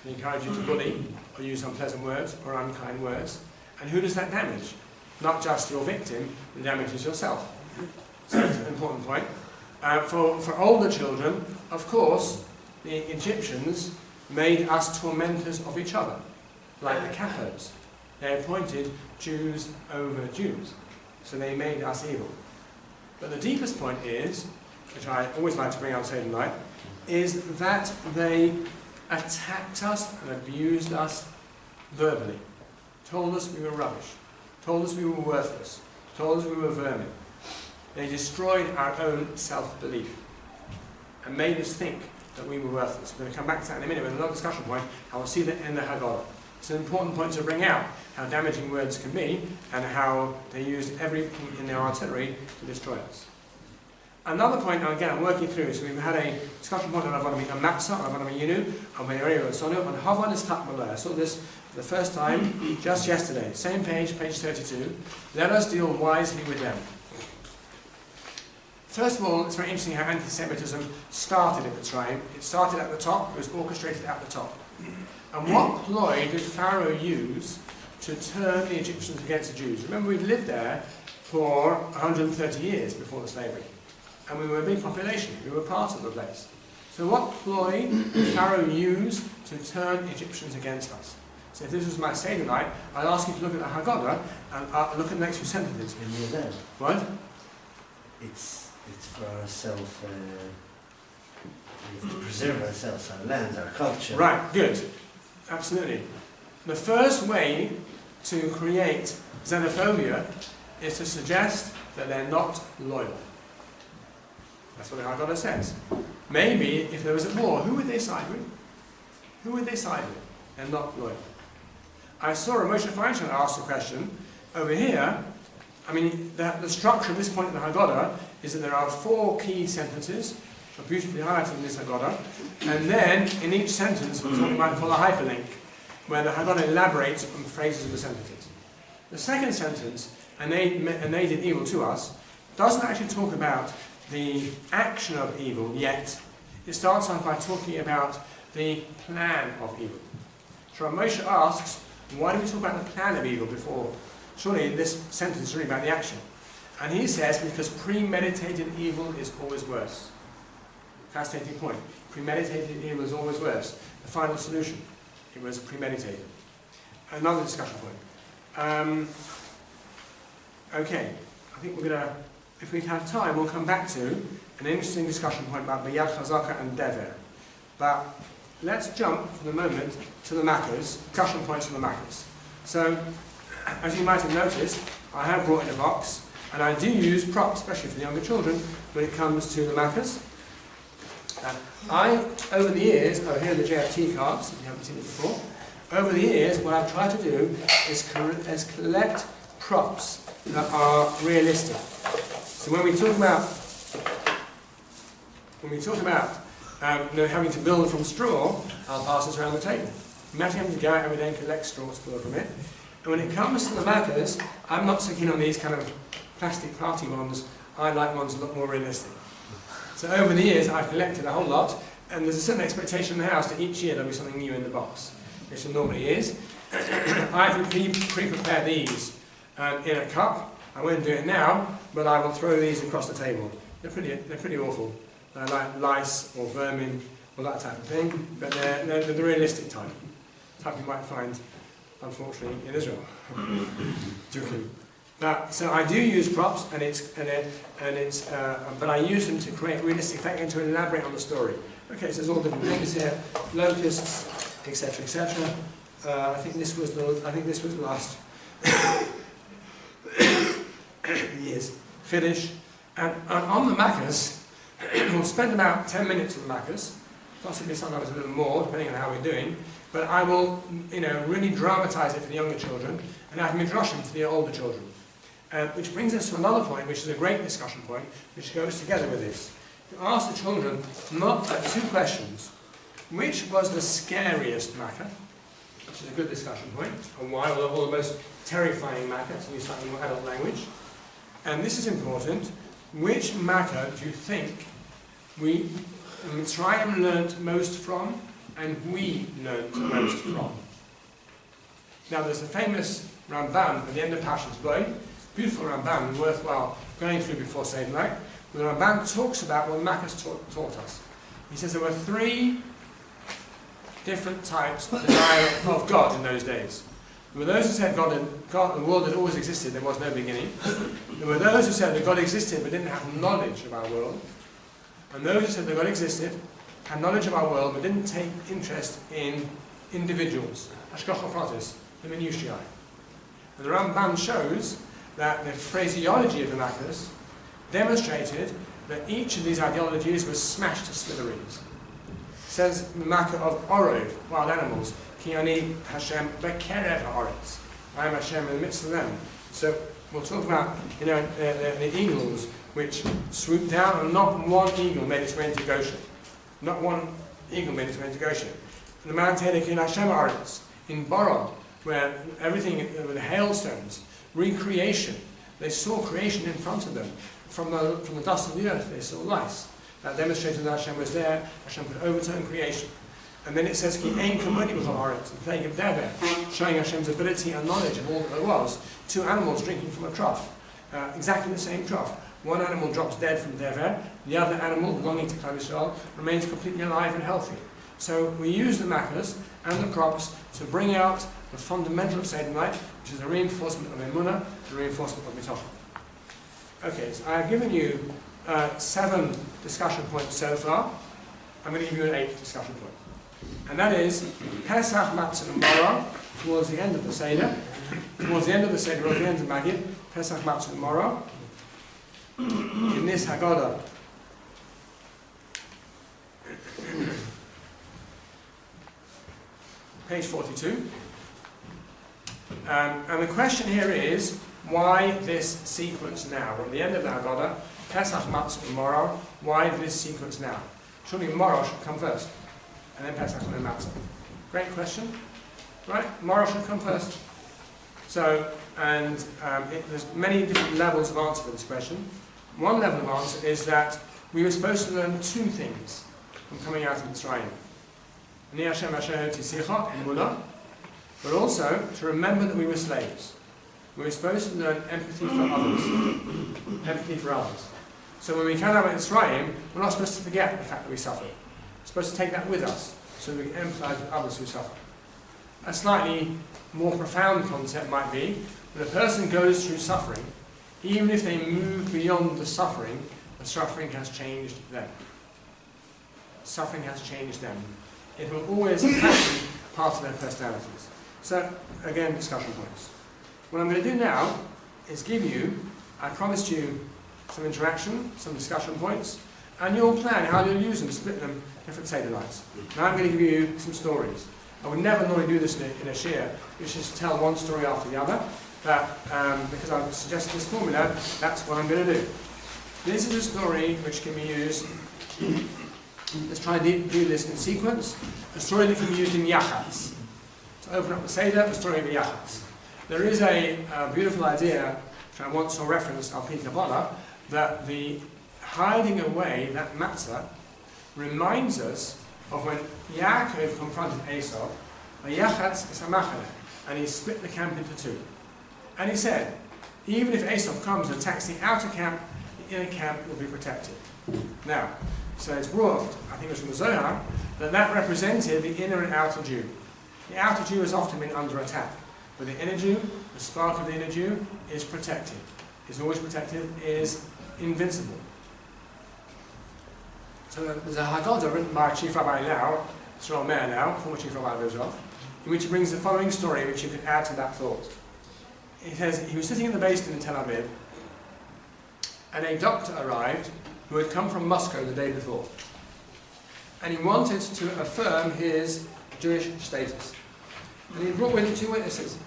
can encourage you to bully, or use unpleasant words or unkind words. And who does that damage? Not just your victim, it damages yourself. So that's an important point. For older children, of course, the Egyptians made us tormentors of each other, like the Capos. They appointed Jews over Jews, so they made us evil. But the deepest point is, which I always like to bring out Seder night, is that they attacked us and abused us verbally, told us we were rubbish, told us we were worthless, told us we were vermin. They destroyed our own self-belief and made us think that we were worthless. We're going to come back to that in a minute with another discussion point. I will see that in the Haggadah. It's an important point to bring out, how damaging words can be and how they used everything in their artillery to destroy us. Another point, and again I'm working through, so we've had a discussion point on Avodah Matzah, Avodah Yinu, on Vayareu osonu, on Havan is Takmaleh. I saw this for the first time just yesterday. Same page, page 32. Let us deal wisely with them. First of all, it's very interesting how anti-Semitism started at the time. It started at the top, it was orchestrated at the top. And what ploy did Pharaoh use to turn the Egyptians against the Jews? Remember, we'd lived there for 130 years before the slavery. And we were a big population, we were part of the place. So what ploy did Pharaoh use to turn Egyptians against us? So if this was my Seder night, I'd ask you to look at the Haggadah and look at the next few sentences. What? It's for ourselves, we have to preserve ourselves, our land, our culture. Right, good. Absolutely. The first way to create xenophobia is to suggest that they're not loyal. That's what the Haggadah says. Maybe if there was a war, who would they side with? Who would they side with? They're not loyal. I saw a Moshe Feinstein ask a question over here. I mean, the structure of this point in the Haggadah is that there are 4 key sentences, which are beautifully highlighted in this Haggadah, and then in each sentence, what we might call a hyperlink, where the Haggadah elaborates on the phrases of the sentences. The second sentence, and they did evil to us, doesn't actually talk about the action of evil yet. It starts off by talking about the plan of evil. So Moshe asks, why do we talk about the plan of evil before? Surely this sentence is really about the action. And he says, because premeditated evil is always worse. Fascinating point. Premeditated evil is always worse. The final solution, it was premeditated. Another discussion point. Okay, I think we're going to, if we have time, we'll come back to an interesting discussion point about B'yad Chazaka and Dever. But let's jump for the moment to the Makkos, discussion points on the Makkos. So, as you might have noticed, I have brought in a box, and I do use props, especially for the younger children, when it comes to the Makkos. Over the years, here are the JFT cards, if you haven't seen it before. Over the years, what I've tried to do is collect props that are realistic. So when we talk about when we talk about having to build from straw, I'll pass this around the table. Imagine having to go out every day and collect straw to build from it. And when it comes to the matters, I'm not so keen on these kind of plastic party ones. I like ones that look more realistic. So over the years, I've collected a whole lot, and there's a certain expectation in the house that each year there'll be something new in the box, which there normally is. I can pre-prepare these in a cup. I won't do it now, but I will throw these across the table. They're pretty awful. Like lice or vermin or that type of thing, but they're the realistic type you might find, unfortunately, in Israel. Joking. So I do use props, but I use them to create realistic effect and to elaborate on the story. Okay, so there's all different things here: locusts, etc., etc. I think this was the last year's Fiddish, and on the Maccas, we'll spend about 10 minutes on the Maccas, possibly sometimes a little more, depending on how we're doing. But I will, really dramatize it for the younger children, and add midrashim for the older children. Which brings us to another point, which is a great discussion point, which goes together with this. To ask the children two questions. Which was the scariest makkah? Which is a good discussion point, and why, or the most terrifying makkah, to use slightly more adult language. And this is important. Which makkah do you think we in Mitzrayim learnt most from, and we learnt most from? Now there's a famous Ramban at the end of Passion's Boy, beautiful Ramban, worthwhile going through before Seder night, where the Ramban talks about what Maccas taught us. He says there were 3 different types of denial of God in those days. There were those who said the world had always existed, there was no beginning. There were those who said that God existed but didn't have knowledge of our world. And those who said that God existed, had knowledge of our world, but didn't take interest in individuals, hashgacha pratis, the minutiae. And the Ramban shows that the phraseology of the Maccas demonstrated that each of these ideologies was smashed to smithereens. It says the Makkah of Orov, wild animals, Ki ani Hashem bekerev ha'aretz. I am Hashem in the midst of them. So we'll talk about the eagles which swooped down, and not one eagle made its way into Goshen. Not one eagle made its way into Goshen. The Mount Hedek in Hashem ha'aretz, in Boron, where everything with the hailstones, recreation. They saw creation in front of them. From the dust of the earth, they saw lice. That demonstrated that Hashem was there. Hashem could overturn creation. And then it says, Ki ein kamoni b'chol haaretz, the plague of Dever, showing Hashem's ability and knowledge of all that there was. 2 animals drinking from a trough, exactly the same trough. One animal drops dead from Dever, the other animal, belonging to Klal Yisrael, remains completely alive and healthy. So we use the makkahs and the props to bring out the fundamental of Seder night, which is a reinforcement of emunah, a reinforcement of mitochah. Okay, so I have given you 7 discussion points so far. I'm going to give you an 8th discussion point. And that is Pesach, Matzah, and Morah, towards the end of the Seder, towards the end of Magid, Pesach, Matzah, and Morah. In this Haggadah, page 42. And the question here is, why this sequence now? We're at the end of the Haggadah, Pesach, Matzah, and Morah. Why this sequence now? Surely Morah should come first, and then Pesach, and then Matzah. Great question, right? Morah should come first. So, there's many different levels of answer to this question. One level of answer is that we were supposed to learn 2 things from coming out of Mitzrayim. Ani Hashem asher tisicha, emunah, but also to remember that we were slaves. We were supposed to learn empathy for others. Empathy for others. So when we come out of Mitzrayim, we're not supposed to forget the fact that we suffer. We're supposed to take that with us so that we can empathize with others who suffer. A slightly more profound concept might be that a person goes through suffering, even if they move beyond the suffering has changed them. Suffering has changed them. It will always affect part of their personalities. So, again, discussion points. What I'm going to do now is give you, I promised you some interaction, some discussion points, and you'll plan how you'll use them, split them, different Seder nights. Now I'm going to give you some stories. I would never normally do this in a shir, which is to tell one story after the other, but because I've suggested this formula, that's what I'm going to do. This is a story which can be used Let's try and do this in sequence. A story that can be used in Yachats. To open up the Seder, the story of the Yachats. There is a beautiful idea, which I once saw referenced on Pete Kabbalah, that the hiding away that matzah reminds us of when Yaakov confronted Esau, a Yachatz is a machane, and he split the camp into two. And he said, even if Esau comes and attacks the outer camp, the inner camp will be protected. Now, so it's brought, I think it was from the Zohar, that represented the inner and outer Jew. The outer Jew has often been under attack, but the inner Jew, the spark of the inner Jew, is protected. Is always protected, is invincible. So there's a Haggadah written by Chief Rabbi now, Shalom Meir now, former Chief Rabbi of Israel, in which he brings the following story which you could add to that thought. It says, he was sitting in the Beis Din in Tel Aviv, and a doctor arrived who had come from Moscow the day before. And he wanted to affirm his Jewish status. And he brought with him two witnesses.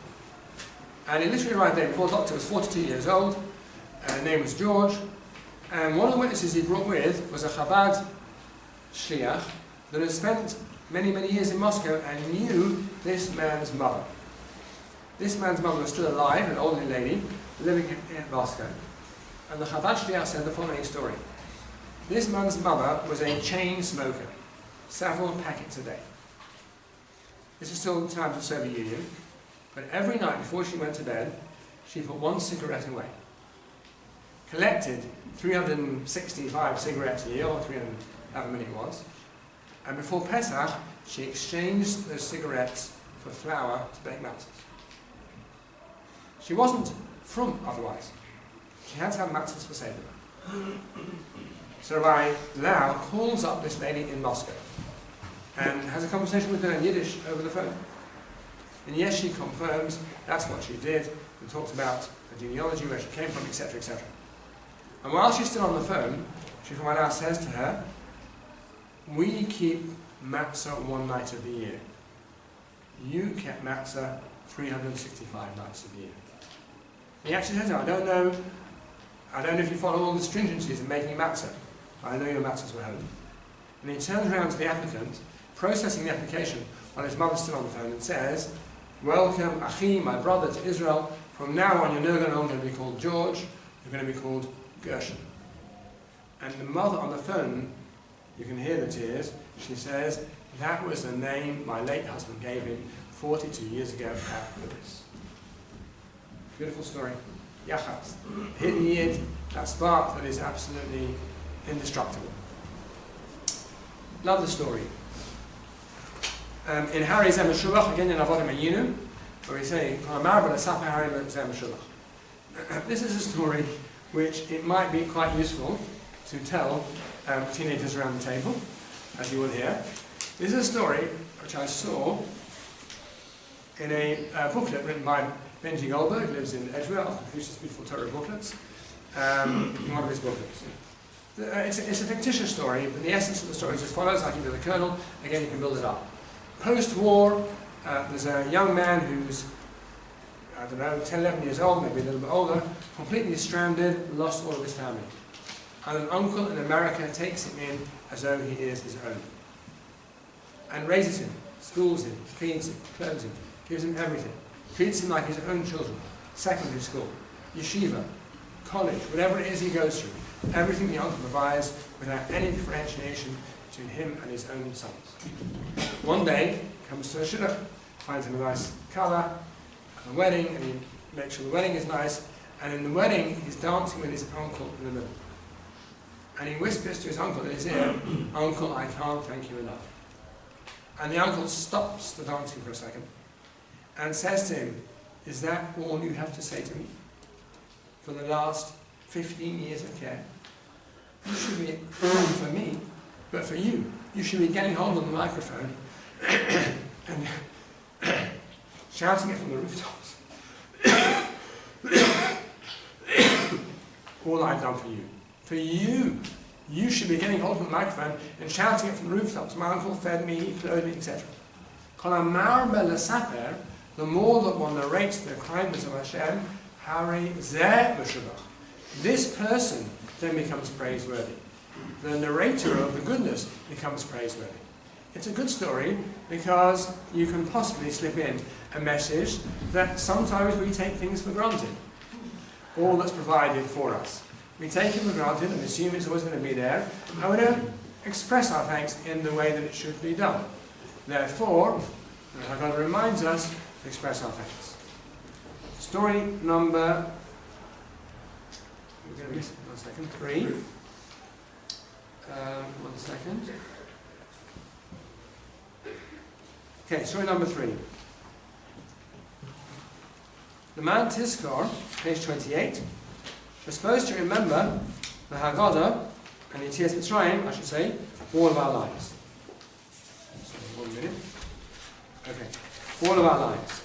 And he literally arrived there before. The doctor was 42 years old, and his name was George. And one of the witnesses he brought with was a Chabad Shliach that had spent many, many years in Moscow and knew this man's mother. This man's mother was still alive, an elderly lady, living in Moscow. And the Chabad Shliach said the following story. This man's mother was a chain smoker, several packets a day. This is still the time of the Soviet Union, but every night before she went to bed, she put one cigarette away. Collected 365 cigarettes a year, or 300, however many it was, and before Pesach, she exchanged those cigarettes for flour to bake matzahs. She wasn't from otherwise. She had to have matzahs for Seder. So Rabbi Lau calls up this lady in Moscow and has a conversation with her in Yiddish over the phone. And yes, she confirms that's what she did, and talks about her genealogy, where she came from, etc., etc. And while she's still on the phone, Rabbi Lau says to her, we keep matzah one night of the year. You kept matzah 365 nights of the year. He actually says, I don't know if you follow all the stringencies of making matzah. I know your matzahs were holy. And he turns around to the applicant, processing the application while his mother's still on the phone, and says, welcome, Achi, my brother, to Israel. From now on, you're no longer going to be called George, you're going to be called Gershon. And the mother on the phone, you can hear the tears, she says, that was the name my late husband gave him 42 years ago at Lewis. Beautiful story. Yachatz. Hidden Yid, that spark that is absolutely indestructible. Love the story. In Harry Zemeshulach, again in Avodah Meyinu, where we say, this is a story which it might be quite useful to tell teenagers around the table, as you will hear. This is a story which I saw in a booklet written by Benji Goldberg, who lives in Edgware, often produces beautiful Torah booklets, in one of his booklets. It's a fictitious story, but the essence of the story is as follows. I'll give you the kernel, again you can build it up. Post-war, there's a young man who's, 10, 11 years old, maybe a little bit older, completely stranded, lost all of his family. And an uncle in America takes him in as though he is his own. And raises him, schools him, feeds him, clothes him, gives him everything. Treats him like his own children. Secondary school, yeshiva, college, whatever it is he goes through. Everything the uncle provides without any differentiation between him and his own sons. One day, comes to a shidduch, finds him a nice colour, a wedding, and he makes sure the wedding is nice, and in the wedding he's dancing with his uncle in the middle. And he whispers to his uncle in his ear, Uncle, I can't thank you enough. And the uncle stops the dancing for a second and says to him, is that all you have to say to me? For the last 15 years of care? You should be, not for me, but for you. You should be getting hold of the microphone and shouting it from the rooftops. All I've done for you. For you. You should be getting hold of the microphone and shouting it from the rooftops. My uncle fed me, clothed me, etc. The more that one narrates the kindness of Hashem, this person then becomes praiseworthy. the narrator of the goodness becomes praiseworthy. It's a good story because you can possibly slip in a message that sometimes we take things for granted. All that's provided for us. We take it for granted and assume it's always going to be there, and we don't express our thanks in the way that it should be done. Therefore, God reminds us to express our thanks. Story number, we're going to miss it, 1 second, 3. 1 second. Okay, story number 3. The man Tizkor, page 28, we're supposed to remember the Haggadah and the Yetzias Mitzrayim, I should say, all of our lives. So, 1 minute. Okay, all of our lives.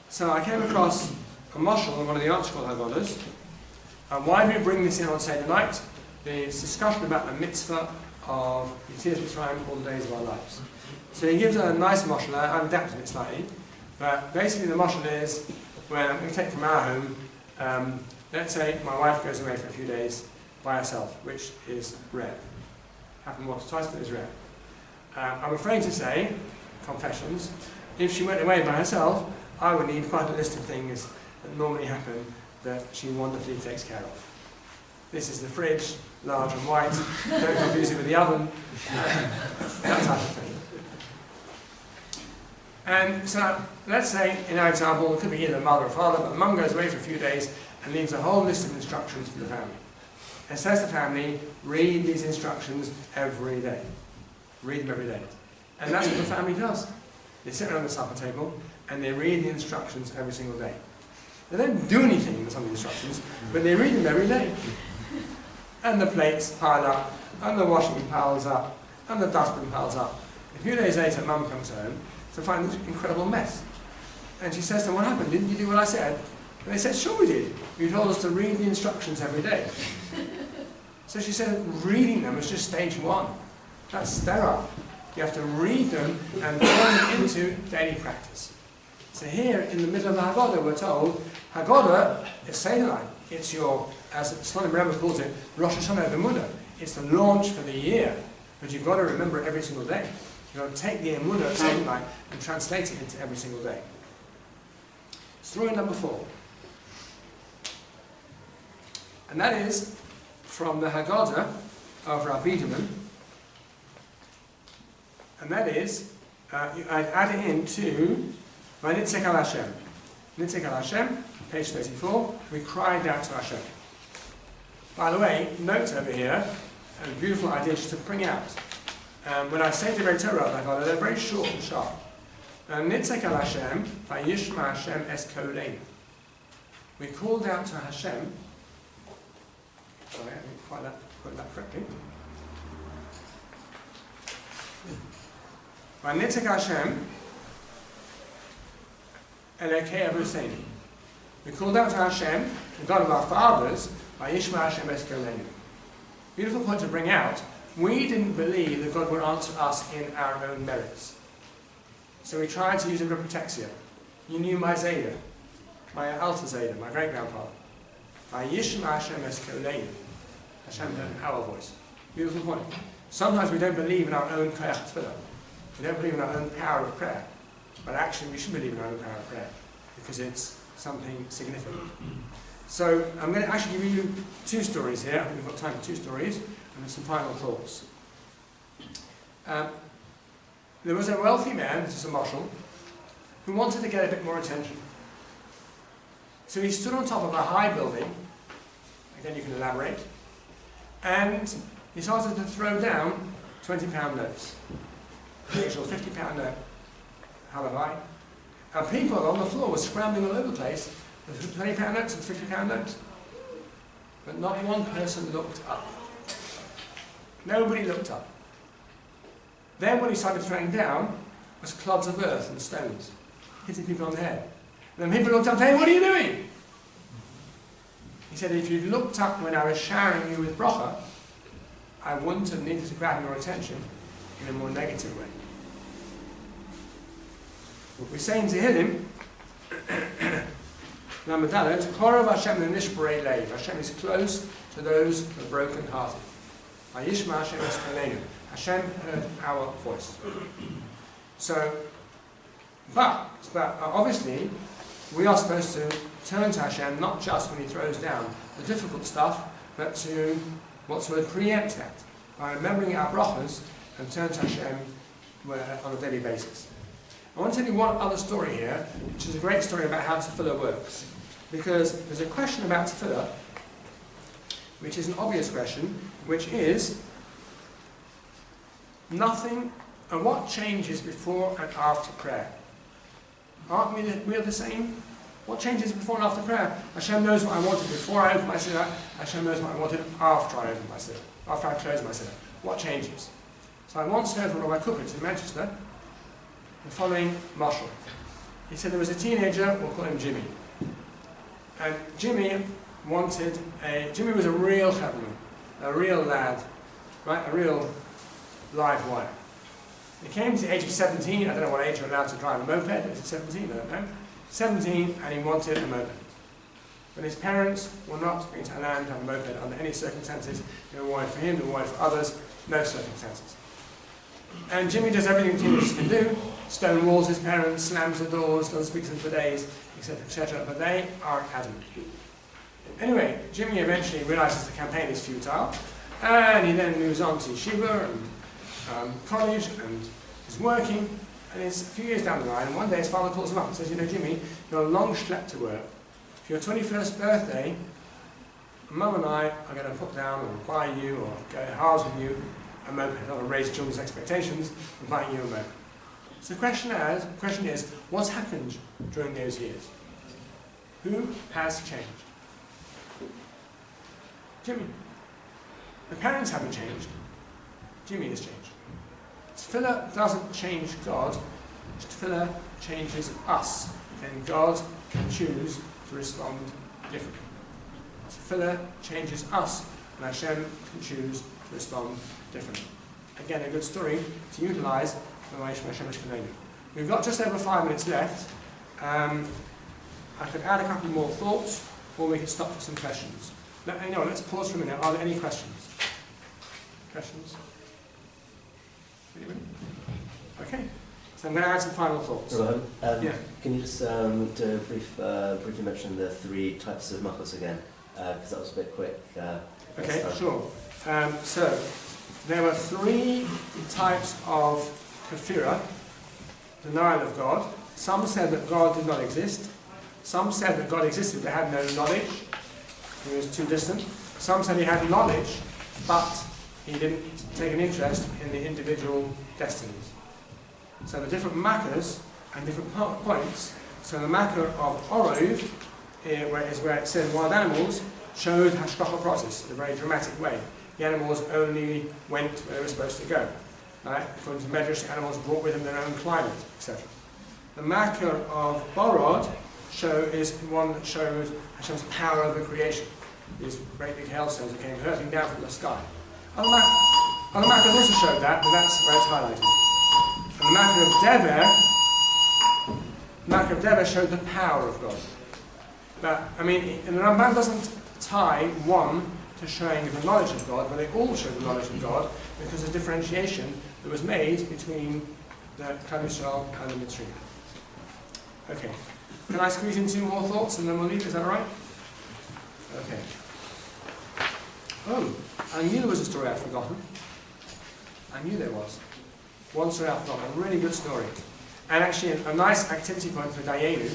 So I came across a mashal in one of the article Haggadahs. Why do we bring this in on Seder night? There's discussion about the mitzvah of Yetzias Mitzrayim all the days of our lives. So he gives a nice mashal. I've adapted it slightly. But basically the mashal is, when I'm going to take from our home, let's say my wife goes away for a few days by herself, which is rare. Happened once or twice, but it's rare. I'm afraid to say, confessions, if she went away by herself, I would need quite a list of things that normally happen that she wonderfully takes care of. This is the fridge, large and white, don't confuse it with the oven, that type of thing. And so, let's say, in our example, it could be either mother or father, but the mum goes away for a few days and leaves a whole list of instructions for the family. And says to the family, read these instructions every day. Read them every day. And that's what the family does. They sit around the supper table and they read the instructions every single day. They don't do anything with some of the instructions, but they read them every day. And the plates pile up, and the washing piles up, and the dustbin piles up. A few days later, Mum comes home to find this incredible mess. And she says to them, what happened? Didn't you do what I said? And they said, sure we did. You told us to read the instructions every day. So she said, reading them is just stage 1. That's sterile. You have to read them and turn them into daily practice. So here, in the middle of the Haggadah, we're told, Haggadah is Seder night. It's your, as Slonim Rabbi calls it, Rosh Hashanah Emunah. It's the launch for the year. But you've got to remember it every single day. You've got to take the Emunah of Seder night and translate it into every single day. Story number 4. And that is from the Haggadah of Rabbi. And that is, I'd add it into Vanitzek al Hashem. Nitzek al Hashem, page 34, we cried out to Hashem. By the way, note over here, a beautiful idea just to bring out. When I say the very Torah, they're very short and sharp. Nitzek al Hashem, Vayishma Hashem es kodeinu. We called out to Hashem. Sorry, I didn't quite put that correctly. Vanitzek Hashem, Elokei Avuseinu. We called out to Hashem, the God of our fathers, Vayishma Hashem es kodeinu. Beautiful point to bring out. We didn't believe that God would answer us in our own merits. So we tried to use a protexia. You knew my Zayda, my Alta Zayda, my great-grandfather. Vayishma Hashem es kodeinu. Hashem heard our voice. Beautiful point. Sometimes we don't believe in our own koyach tefillah. We don't believe in our own power of prayer. But actually we should believe in our own power of prayer because it's something significant. So I'm going to actually give you 2 stories here. I think we've got time for 2 stories and some final thoughts. There was a wealthy man, this is a mashal, who wanted to get a bit more attention. So he stood on top of a high building, again you can elaborate, and he started to throw down £20 notes. The usual £50 note, halabai. And people on the floor were scrambling all over the place with £20 notes and £50 notes. But not one person looked up. Nobody looked up. Then when he started throwing down, was clods of earth and stones, hitting people on the head. And then people looked up and said, hey, what are you doing? He said, if you'd looked up when I was showering you with bracha, I wouldn't have needed to grab your attention in a more negative way. We're saying to him, Number Dalet, Korov Hashem Nishbarei Leiv. Hashem is close to those who are broken-hearted. Vayishma Hashem Eskalenu. Hashem heard our voice. So, but obviously, we are supposed to turn to Hashem not just when He throws down the difficult stuff, but to what's the word preempt that by remembering our brachas and turn to Hashem on a daily basis. I want to tell you one other story here, which is a great story about how tefillah works, because there's a question about tefillah, which is an obvious question, which is nothing and what changes before and after prayer. Aren't we the same? What changes before and after prayer? Hashem knows what I wanted before I opened my Seder. Hashem knows what I wanted after I opened my Seder, after I closed my Seder. What changes? So I once heard from Rabbi Cookins in Manchester the following mashal. He said there was a teenager, we'll call him Jimmy. And Jimmy was a real Herman, a real lad, right? A real live wire. He came to the age of 17, I don't know what age you're allowed to drive a moped, is it 17? I don't know. 17, and he wanted a moped. But his parents were not going to allow him to have a moped under any circumstances. They were worried for him, they were worried for others, no circumstances. And Jimmy does everything teenagers can do, stone walls his parents, slams the doors, doesn't speak to them for days, etc., etc., but they are adamant. Anyway, Jimmy eventually realizes the campaign is futile, and he then moves on to yeshiva and college, and is working, and it's a few years down the line, and one day his father calls him up and says, you know, Jimmy, you're a long schlep to work. For your 21st birthday, Mum and I are going to put down or buy you, or go halves with you, a moped. I don't want to raise children's expectations, we're buying you a moped. So the question is, what's happened during those years? Who has changed? Jimmy. The parents haven't changed. Jimmy has changed. Tefillah doesn't change God, tefillah changes us. Then God can choose to respond differently. Tefillah changes us, and Hashem can choose to respond differently. Again, a good story to utilize the way Hashem is connected. We've got just over 5 minutes left. I could add a couple more thoughts, or we could stop for some questions. Let's pause for a minute. Are there any questions? Questions? Anybody? Okay. So I'm going to add some final thoughts. Yeah. Can you just do briefly mention the 3 types of machos again? Because that was a bit quick. Okay, sure. So there were 3 types of kafira, denial of God. Some said that God did not exist. Some said that God existed but had no knowledge. He was too distant. Some said he had knowledge, but he didn't take an interest in the individual destinies. So the different makkahs and different points. So the makkah of Orov, where it said wild animals, showed hashgacha process in a very dramatic way. The animals only went where they were supposed to go. Right? According to Medrash, the animals brought with them their own climate, etc. The makkah of Borod is one that shows Hashem's power over creation. These great big hailstones that came hurtling down from the sky. Other makkahs also showed that, but that's where it's highlighted. And the makkah of Dever showed the power of God. But, and the Ramban doesn't tie one to showing the knowledge of God, but they all show the knowledge of God because of the differentiation that was made between the Klal Yisrael and the Mitzrayim. Okay. Can I squeeze in 2 more thoughts and then we'll leave? Is that all right? Okay. Oh, I knew there was a story I'd forgotten. I knew there was. One story I've forgotten, a really good story. And actually a nice activity point for Dayenu.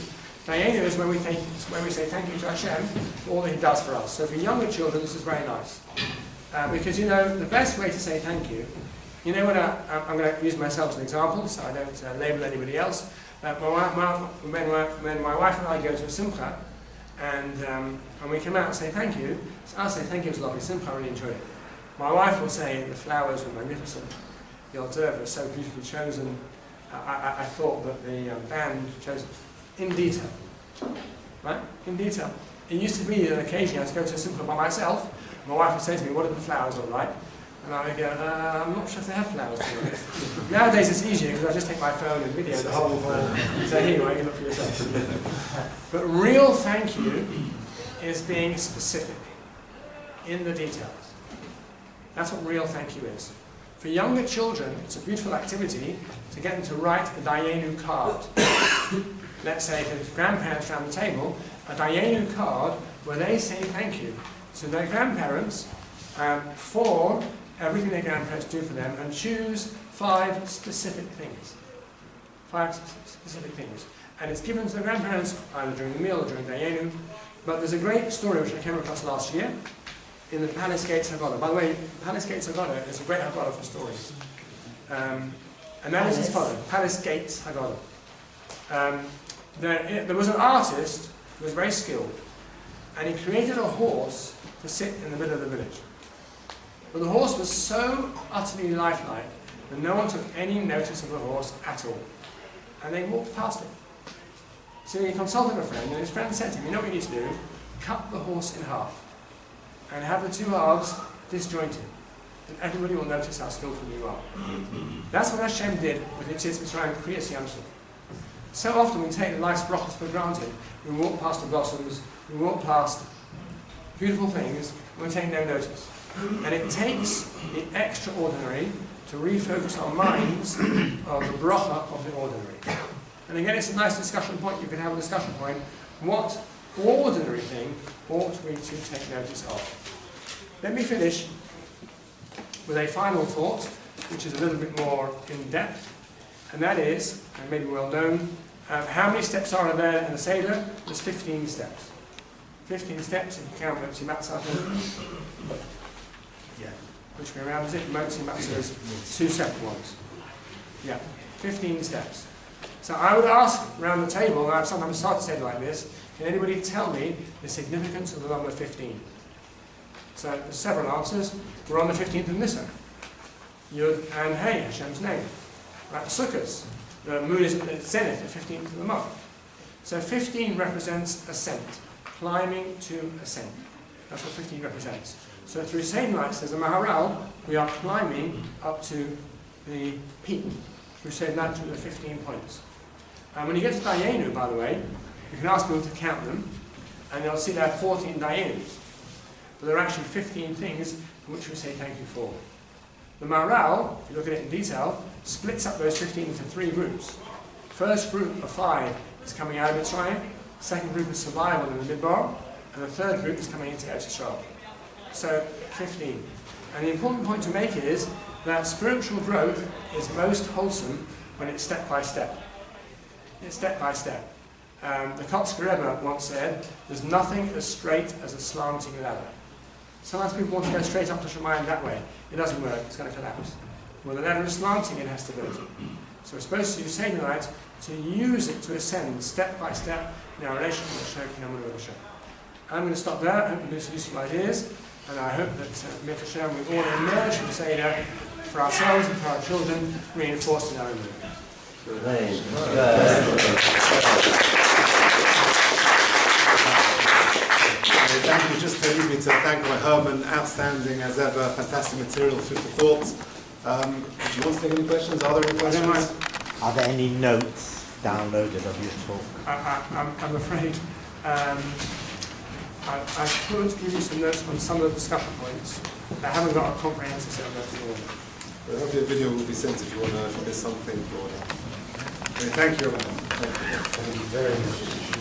Dayenu is when we say thank you to Hashem for all that He does for us. So for younger children, this is very nice. Because the best way to say thank you, when I'm going to use myself as an example, so I don't label anybody else. When my wife and I go to a simcha, and we come out and say thank you, so I'll say thank you, it was a lovely simcha, I really enjoyed it. My wife will say the flowers were magnificent, the hors d'oeuvre was so beautifully chosen, I thought that the band chose in detail, right? In detail. It used to be that occasionally I was going to a simcha by myself, my wife would say to me, what did the flowers look like? And I would go, I'm not sure if they have flowers to be honest. Nowadays it's easier because I just take my phone and video the whole hall. So here you are, you can look for yourself. But real thank you is being specific in the details. That's what real thank you is. For younger children, it's a beautiful activity to get them to write a Dayenu card. Let's say if there's grandparents around the table, a Dayenu card where they say thank you to their grandparents for everything their grandparents do for them, and choose 5 specific things. 5 specific things. And it's given to the grandparents either during the meal or during Dayenu. But there's a great story which I came across last year in the Palace Gates Haggadah. By the way, Palace Gates Haggadah is a great Haggadah for stories. And that is as follows: Palace Gates Haggadah. There was an artist who was very skilled, and he created a horse to sit in the middle of the village. But the horse was so utterly lifelike that no one took any notice of the horse at all. And they walked past it. So he consulted a friend, and his friend said to him, you know what you need to do? Cut the horse in half and have the 2 halves disjointed. And everybody will notice how skillful you are. That's what Hashem did with Yitzhak Mitzrayim Kriyas Yamsuf. So often we take life's brachos for granted. We walk past the blossoms, we walk past beautiful things, and we take no notice. And it takes the extraordinary to refocus our minds on the bracha of the ordinary. And again, it's a nice discussion point. You can have a discussion point. What ordinary thing ought we to take notice of? Let me finish with a final thought, which is a little bit more in depth, and that is, and maybe well known, how many steps are there in the Seder? There's 15 steps. 15 steps if you count Motzi Matzah. Yeah. Which way around is it? Motzi Matzah is 2 separate ones. Yeah. 15 steps. So I would ask around the table, and I've sometimes started to say it like this, can anybody tell me the significance of the number 15? So there's several answers. We're on the 15th of Nisan. Yud and Hey, Hashem's name. Right, Sukkot. The moon is at zenith, the 15th of the month. So 15 represents ascent, climbing to ascent. That's what 15 represents. So through Seder night, says the Maharal, we are climbing up to the peak. Through Seder night to the 15 points. And when you get to Dayenu, by the way, you can ask people to count them, and they'll see there are 14 Dayenus. But there are actually 15 things in which we say thank you for. The Maharal, if you look at it in detail, splits up those 15 into 3 groups. First group of 5 is coming out of Mitzrayim, second group is survival in the Midbar, and the third group is coming into Eretz Yisrael. So 15. And the important point to make is that spiritual growth is most wholesome when it's step by step. It's step by step. The Kotzker Rebbe once said, there's nothing as straight as a slanting ladder. Sometimes people want to go straight up to Shemayim that way. It doesn't work, it's going to collapse. When the ladder is slanting, it has stability. So we're supposed to use Seder night to use it to ascend step by step in our relationship with Hashem. I'm going to stop there. I hope you produce useful ideas, and I hope that Mit Hashem we all emerge from Seder for ourselves and for our children, reinforced in our own life. Thank you. Just to leave me to thank my Herman, outstanding as ever, fantastic material, food for thought. Do you want to take any questions? Are there any questions? Are there any notes downloaded of your talk? I'm afraid I could give you some notes on some of the discussion points. I haven't got a comprehensive set of notes at all. Well, hopefully a video will be sent if you want to miss something broader. Okay, thank you, everyone. Thank you very much.